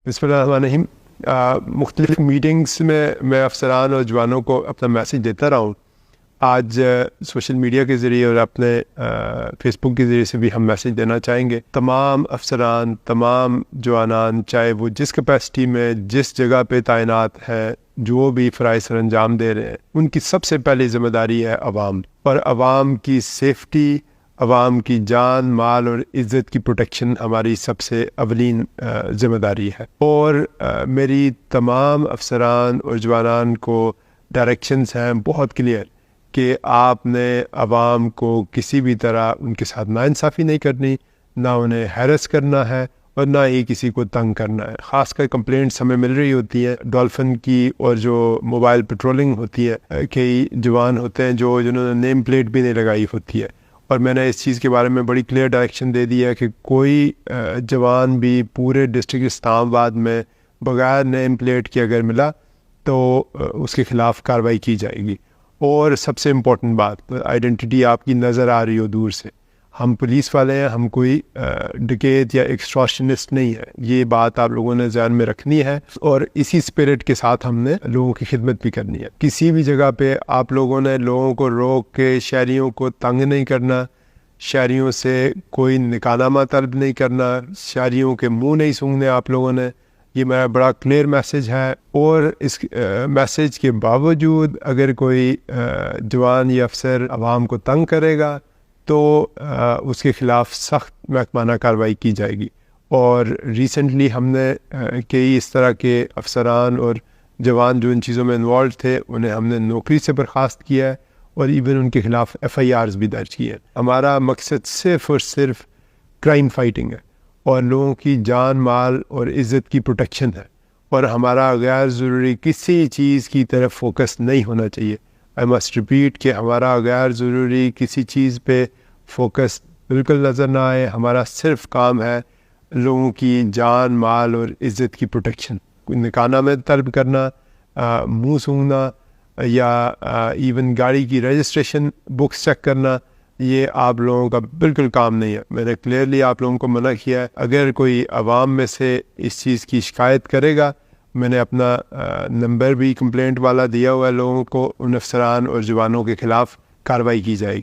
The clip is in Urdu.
بسم اللہ الرحمن الرحیم. مختلف میٹنگس میں افسران اور جوانوں کو اپنا میسیج دیتا رہا ہوں. آج سوشل میڈیا کے ذریعے اور اپنے فیس بک کے ذریعے سے بھی ہم میسیج دینا چاہیں گے. تمام افسران، تمام جوانان، چاہے وہ جس کیپیسٹی میں جس جگہ پہ تعینات ہیں، جو بھی فرائض سر انجام دے رہے ہیں، ان کی سب سے پہلی ذمہ داری ہے عوام، اور عوام کی سیفٹی، عوام کی جان، مال اور عزت کی پروٹیکشن ہماری سب سے اولین ذمہ داری ہے. اور میری تمام افسران اور جوانان کو ڈائریکشنز ہیں بہت کلیئر کہ آپ نے عوام کو کسی بھی طرح ان کے ساتھ ناانصافی نہیں کرنی، نہ انہیں ہیرس کرنا ہے اور نہ ہی کسی کو تنگ کرنا ہے. خاص کر کمپلینٹس ہمیں مل رہی ہوتی ہیں ڈولفن کی، اور جو موبائل پیٹرولنگ ہوتی ہے، کئی جوان ہوتے ہیں جنہوں نے نیم پلیٹ بھی نہیں لگائی ہوتی ہے، اور میں نے اس چیز کے بارے میں بڑی کلیئر ڈائریکشن دے دی ہے کہ کوئی جوان بھی پورے ڈسٹرکٹ اسلام آباد میں بغیر نیم پلیٹ کے اگر ملا تو اس کے خلاف کارروائی کی جائے گی. اور سب سے امپورٹنٹ بات، آئیڈینٹی آپ کی نظر آ رہی ہو دور سے، ہم پولیس والے ہیں، ہم کوئی ڈکیت یا ایکسٹارشنسٹ نہیں ہے. یہ بات آپ لوگوں نے ذہن میں رکھنی ہے، اور اسی اسپرٹ کے ساتھ ہم نے لوگوں کی خدمت بھی کرنی ہے. کسی بھی جگہ پہ آپ لوگوں نے لوگوں کو روک کے شہریوں کو تنگ نہیں کرنا، شہریوں سے کوئی نکاح نامہ طلب نہیں کرنا، شہریوں کے منہ نہیں سونگھنے آپ لوگوں نے. یہ میرا بڑا کلیئر میسیج ہے. اور اس میسیج کے باوجود اگر کوئی جوان یا افسر عوام کو تنگ کرے گا تو اس کے خلاف سخت محکمانہ کارروائی کی جائے گی. اور ریسنٹلی ہم نے کئی اس طرح کے افسران اور جوان جو ان چیزوں میں انوالو تھے، انہیں ہم نے نوکری سے برخاست کیا ہے، اور ایون ان کے خلاف FIRs بھی درج کی ہیں. ہمارا مقصد صرف اور صرف کرائم فائٹنگ ہے، اور لوگوں کی جان، مال اور عزت کی پروٹیکشن ہے، اور ہمارا غیر ضروری کسی چیز کی طرف فوکس نہیں ہونا چاہیے. آئی مسٹ ریپیٹ کہ ہمارا غیر ضروری کسی چیز پہ فوکس بالکل نظر نہ آئے. ہمارا صرف کام ہے لوگوں کی جان، مال اور عزت کی پروٹیکشن. نکاح نامہ طلب کرنا، منہ سونگھنا، یا ایون گاڑی کی رجسٹریشن بکس چیک کرنا، یہ آپ لوگوں کا بالکل کام نہیں ہے. میں نے کلیئرلی آپ لوگوں کو منع کیا ہے. اگر کوئی عوام میں سے اس چیز کی شکایت کرے گا، میں نے اپنا نمبر بھی کمپلینٹ والا دیا ہوا ہے لوگوں کو، ان افسران اور جوانوں کے خلاف کارروائی کی جائے گی.